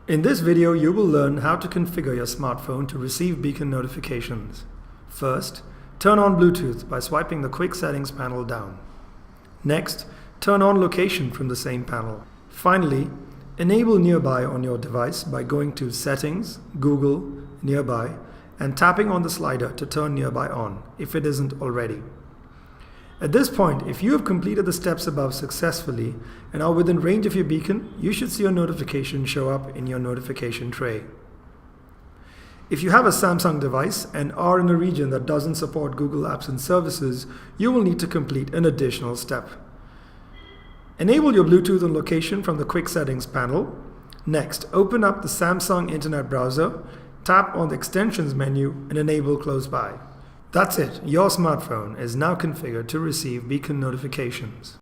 In this video, you will learn how to configure your smartphone to receive beacon notifications. First, turn on Bluetooth by swiping the Quick Settings panel down. Next, turn on Location from the same panel. Finally, enable Nearby on your device by going to Settings, Google, Nearby, and tapping on the slider to turn Nearby on if it isn't already. At this point, if you have completed the steps above successfully and are within range of your beacon, you should see your notification show up in your notification tray. If you have a Samsung device and are in a region that doesn't support Google Apps and Services, you will need to complete an additional step. Enable your Bluetooth and location from the Quick Settings panel. Next, open up the Samsung Internet browser, tap on the Extensions menu and enable Close By. That's it, your smartphone is now configured to receive beacon notifications.